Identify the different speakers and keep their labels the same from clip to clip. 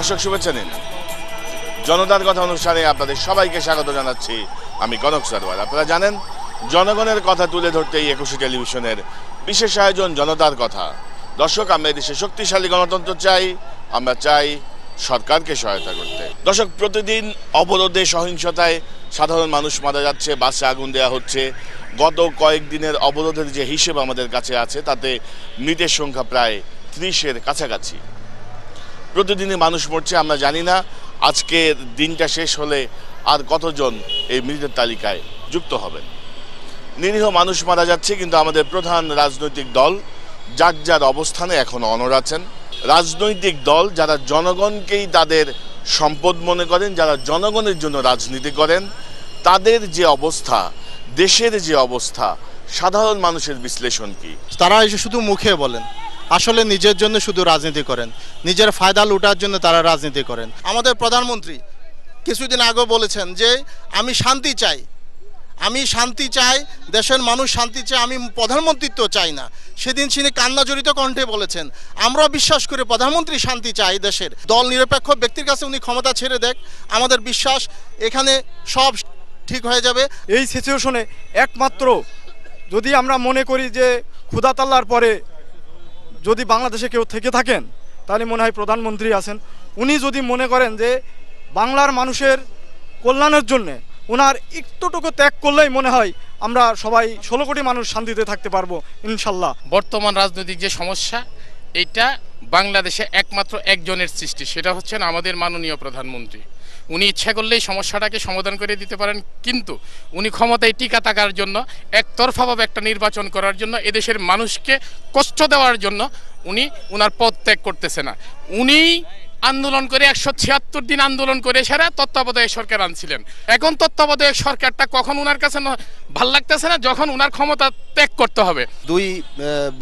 Speaker 1: দর্শক শুভেচ্ছা নিন। জনতার কথা অনুষ্ঠানে আপনাদের সবাইকে স্বাগত জানাচ্ছি। আমি কনক সারওয়ার। আপনারা জানেন, জনগণের কথা তুলে ধরতে এই একুশে টেলিভিশনের বিশেষ আয়োজন জনতার কথা। দর্শক, আমরা দেশে শক্তিশালী গণতন্ত্র চাই, আমরা চাই সরকারকে সহায়তা করতে। দর্শক, প্রতিদিন অবরোধে সহিংসতায় সাধারণ মানুষ মারা যাচ্ছে, বাসে আগুন দেওয়া হচ্ছে। গত কয়েকদিনের অবরোধের যে হিসেব আমাদের কাছে আছে, তাতে মৃতের সংখ্যা প্রায় 30-এর কাছাকাছি। প্রতিদিনই মানুষ মরছে। আমরা জানি না আজকের দিনটা শেষ হলে আর কতজন এই মৃতের তালিকায় যুক্ত হবেন। নিরীহ মানুষ মারা যাচ্ছে, কিন্তু আমাদের প্রধান রাজনৈতিক দল যার যার অবস্থানে এখনো অনড় আছেন। রাজনৈতিক দল যারা জনগণকেই তাদের সম্পদ মনে করেন, যারা জনগণের জন্য রাজনীতি করেন, তাদের যে অবস্থা, দেশের যে অবস্থা, সাধারণ মানুষের বিশ্লেষণ কি?
Speaker 2: তারা এসে শুধু মুখে বলেন, আসলে নিজের জন্য শুধু রাজনীতি করেন, নিজের ফায়দা লুটার জন্য তারা রাজনীতি করেন। আমাদের প্রধানমন্ত্রী কিছুদিন আগে বলেছেন যে আমি শান্তি চাই, দেশের মানুষ শান্তি চায়, আমি প্রধানমন্ত্রিত্ব চাই না। সেদিন তিনি কান্নাজড়িত কণ্ঠে বলেছেন, আমরা বিশ্বাস করি প্রধানমন্ত্রী শান্তি চাই দেশের। দল নিরপেক্ষ ব্যক্তির কাছে উনি ক্ষমতা ছেড়ে দেখ, আমাদের বিশ্বাস এখানে সব ঠিক হয়ে যাবে।
Speaker 3: এই সিচুয়েশনে একমাত্র যদি আমরা মনে করি যে খোদা তাআলার পরে যদি বাংলাদেশে কেউ থেকে থাকেন, তাহলে মনে হয় প্রধানমন্ত্রী আছেন। উনি যদি মনে করেন যে বাংলার মানুষের কল্যাণের জন্যে ওনার একটুটুকু ত্যাগ করলেই মনে হয় আমরা সবাই 16 কোটি মানুষ শান্তিতে থাকতে পারবো ইনশাল্লাহ।
Speaker 4: বর্তমান রাজনৈতিক যে সমস্যা, এটা বাংলাদেশে একমাত্র একজনের সৃষ্টি, সেটা হচ্ছেন আমাদের মাননীয় প্রধানমন্ত্রী। উনি ইচ্ছা করলেই সমস্যাটাকে সমাধান করে দিতে পারেন, কিন্তু উনি ক্ষমতায় টিকা থাকার জন্য, একতরফাভাবে একটা নির্বাচন করার জন্য, এদেশের মানুষকে কষ্ট দেওয়ার জন্য উনি ওনার পদ ত্যাগ করতেছে না। উনি আন্দোলন করে 176 দিন আন্দোলন করে সেরা তত্ত্বাবধায়ক সরকার আনছিলেন। এখন তত্ত্বাবধায়ক সরকারটা কখন ওনার কাছে ভাল লাগতেছে না, যখন ওনার ক্ষমতা ত্যাগ করতে হবে।
Speaker 5: দুই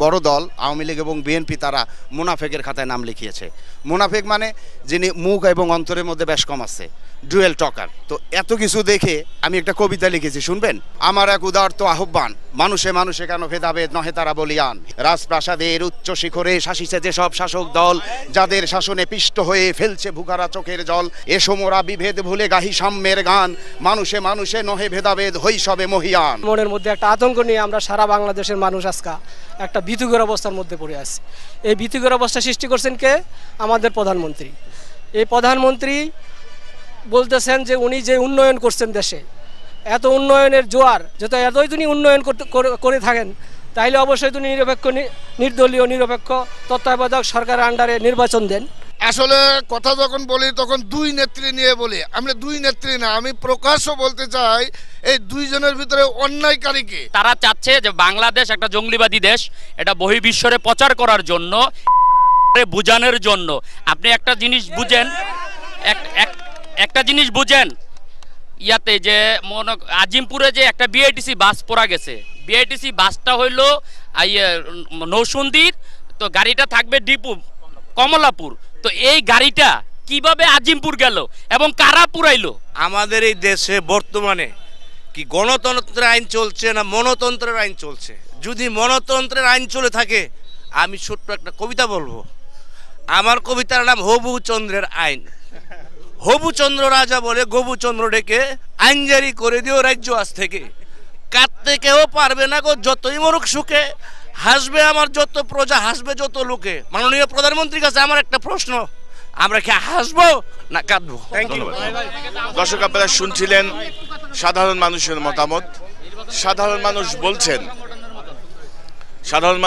Speaker 5: বড় দল আওয়ামী লীগ এবং বিএনপি তারা মুনাফেকের খাতায় নাম লিখিয়েছে। মুনাফেক মানে যিনি মুখ এবং অন্তরের মধ্যে বেশ কম আছে, ডুয়েল টকার। তো এত কিছু দেখে আমি একটা কবিতা লিখেছি, শুনবেন? আমার এক উদারত আহ্বান, মানুষে মানুষে কেন ভেদাভেদ নহে তারা বলিয়ান। রাজপ্রাসাদের উচ্চ শিখরে শাসিছে যেসব শাসক দল, যাদের শাসনে পিষ্ট হয়ে ফেলছে ভুখারা চোখের জল। এসো মোরা বিভেদ ভুলে গাহি সাম্যের গান, মানুষে মানুষে নহে ভেদাভেদ হই সবে মহিয়ান।
Speaker 6: মনের মধ্যে একটা আতঙ্ক নিয়ে আমরা সারা বাংলাদেশের মানুষ আজকে একটা ভীতিকর অবস্থার মধ্যে পড়ে আছি। এই ভীতিকর অবস্থা সৃষ্টি করছেন কে? আমাদের প্রধানমন্ত্রী। এই প্রধানমন্ত্রী বলতেছেন যে উনি যে উন্নয়ন করছেন দেশে, এত উন্নয়নের জোয়ার, যত এতই তিনি উন্নয়ন করে থাকেন, তাইলে অবশ্যই তিনি নিরপেক্ষ, নির্দলীয় নিরপেক্ষ তত্ত্বাবধায়ক সরকারের আন্ডারে নির্বাচন দেন।
Speaker 7: আসলে কথা যখন বলি তখন দুই নেত্রী নিয়ে বলি। আমরা দুই নেত্রী না, আমি প্রকাশ্য বলতে চাই এই দুইজনের ভিতরে অন্যায়কারীকে।
Speaker 8: তারা চাচ্ছে যে বাংলাদেশ একটা জঙ্গলিবাদী দেশ, এটা বহির্বিশ্বরে প্রচার করার জন্য, বুঝানোর জন্য। আপনি একটা জিনিস বুঝেন, একটা জিনিস বুঝেন, ইয়াতে যে আজিমপুরে যে একটা বিআইটিসি বাস পড়া গেছে, বিআইটিসি বাসটা হইলো নৌসন্দির, তো গাড়িটা থাকবে ডিপু কমলাপুর। তো এই গাড়িটা কিভাবে আজিমপুর গেল এবং কারা পুরাইলো?
Speaker 9: আমাদের এই দেশে বর্তমানে কি গণতন্ত্রের আইন চলছে না মনতন্ত্রের আইন চলছে? যদি মনতন্ত্রের আইন চলে থাকে, আমি ছোট্ট একটা কবিতা বলবো। আমার কবিতার নাম হবু চন্দ্রের আইন। হবু চন্দ্র রাজা বলে গবু চন্দ্র ডেকে, আইন জারি করে দিও রাজ্য আজ থেকে। কাটতে কেউ পারবে না গো যতই মরুক সুখে, হাসবে আমার যত প্রজা, হাসবে যত লোকে। মাননীয় প্রধানমন্ত্রীর কাছে আমার একটা প্রশ্ন, আমরা কি হাসবো না কাঁদবো? Thank you.
Speaker 1: দর্শক, আপনারা শুনছিলেন সাধারণ মানুষের মতামত। সাধারণ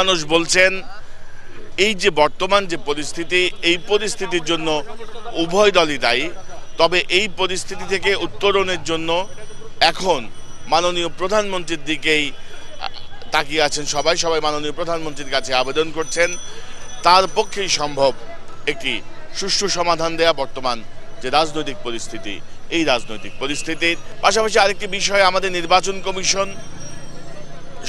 Speaker 1: মানুষ বলছেন এই যে বর্তমান যে পরিস্থিতি, এই পরিস্থিতির জন্য উভয় দলই দায়ী। তবে এই পরিস্থিতি থেকে উত্তরণের জন্য এখন মাননীয় প্রধানমন্ত্রীর দিকেই তাকিয়ে আছেন সবাই। মাননীয় প্রধানমন্ত্রীর কাছে আবেদন করছেন, তার পক্ষেই সম্ভব একটি সুষ্ঠু সমাধান দেয়া বর্তমান যে রাজনৈতিক পরিস্থিতি, এই রাজনৈতিক পরিস্থিতির পাশাপাশি আরেকটি বিষয়, আমাদের নির্বাচন কমিশন,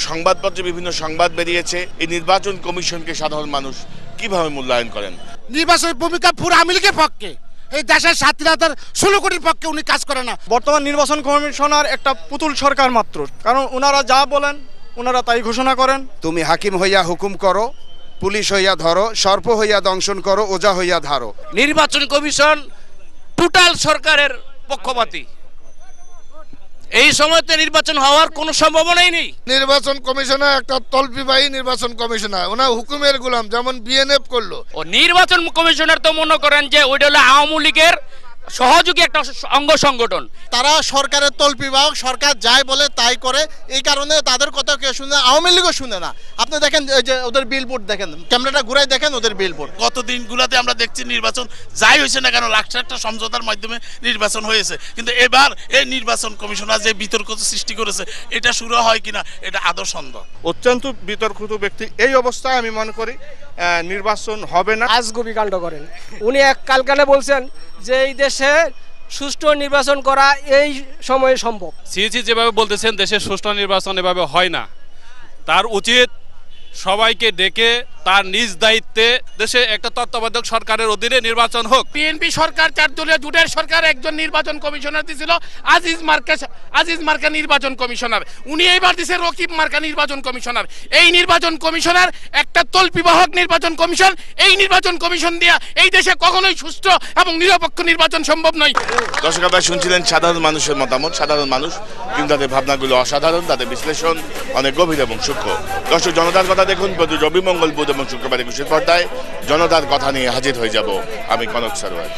Speaker 1: সংবাদপত্রে বিভিন্ন সংবাদ বেরিয়েছে। এই নির্বাচন কমিশনকে সাধারণ মানুষ কিভাবে মূল্যায়ন করেন?
Speaker 7: নির্বাচনের ভূমিকা পুরো আওয়ামী লীগের পক্ষে, এই দেশের 16 কোটির পক্ষে উনি কাজ করে না।
Speaker 3: বর্তমান নির্বাচন কমিশনার একটা পুতুল সরকার মাত্র, কারণ ওনারা যা বলেন ওনারা তাই ঘোষণা করেন।
Speaker 5: তুমি হাকিম হইয়া হুকুম করো, পুলিশ হইয়া ধরো, সর্প হইয়া দংশন করো, ওজা হইয়া ধারো।
Speaker 9: নির্বাচন কমিশন টোটাল সরকারের পক্ষপাতী। এই সময়তে নির্বাচন হওয়ার কোনো সম্ভাবনাই নেই।
Speaker 7: নির্বাচন কমিশনার একটা তল্পিবাহী নির্বাচন কমিশনার, ওনার হুকুমের গোলাম, যেমন বিএনএফ করলো।
Speaker 8: ও নির্বাচন কমিশনার তো মনে করেন যে ওইটা হলো আওয়ামী লীগের সহযোগী একটা অঙ্গ সংগঠন।
Speaker 2: তারা সরকারের তল্পিবাহক, সরকার যাই বলে তাই করে, এই কারণে তাদের কথা কেউ শুনে না, আওয়ামী লীগও শুনে না। আপনি দেখেন এই যে ওদের বিলবোর্ড দেখেন, ক্যামেরাটা ঘুরাই দেখেন ওদের বিলবোর্ড।
Speaker 10: গত দিনগুলোতে আমরা দেখছি নির্বাচন যাই হয়েছে না কেন লাখ একটা সমঝোতার মাধ্যমে নির্বাচন হয়েছে, কিন্তু এবার এই নির্বাচন কমিশনার যে বিতর্ক সৃষ্টি করেছে এটা শুরু হয় কিনা এটা আদৌ সন্দেহ।
Speaker 3: অত্যন্ত বিতর্কিত ব্যক্তি। এই অবস্থায় আমি মনে করি নির্বাচন হবে না।
Speaker 6: আজগুবি কাণ্ড করেন। উনি এক কালকানে বলছেন যে এই দেশে সুষ্ঠু নির্বাচন করা এই সময়ে সম্ভব।
Speaker 11: সিএসি যেভাবে বলতেছেন দেশের সুষ্ঠু নির্বাচন এভাবে হয় না, তার উচিত সবাইকে ডেকে তার নিজ দায়িত্বে দেশে একটা তত্ত্বাবধায়ক সরকারের অধীনে নির্বাচন হোক।
Speaker 4: বিএনপি সরকার 4 দলীয় জোটের সরকার একজন নির্বাচন কমিশনার দিছিল আজিজ মার্কা নির্বাচন কমিশনার, উনি এইবার দিছে রকিব মার্কা নির্বাচন কমিশনার। এই নির্বাচন কমিশনার একটা তল্পিবাহক নির্বাচন কমিশন। এই নির্বাচন কমিশন দিয়া এই দেশে কখনোই সুষ্ঠু এবং নিরপেক্ষ নির্বাচন সম্ভব নয়।
Speaker 1: দর্শক আপনারা শুনছিলেন সাধারণ মানুষের মতামত। সাধারণ মানুষ কিন্তু তাদের ভাবনাগুলো অসাধারণ, তাদের বিশ্লেষণ অনেক গভীর এবং সূক্ষ্ম। দর্শক জনতার কথা দেখুন প্রতি রবি, মঙ্গল, বুধ এবং শুক্রবার 21 পর্দায়। জনতার কথা নিয়ে হাজির হয়ে যাব আমি কনক সরওয়ার।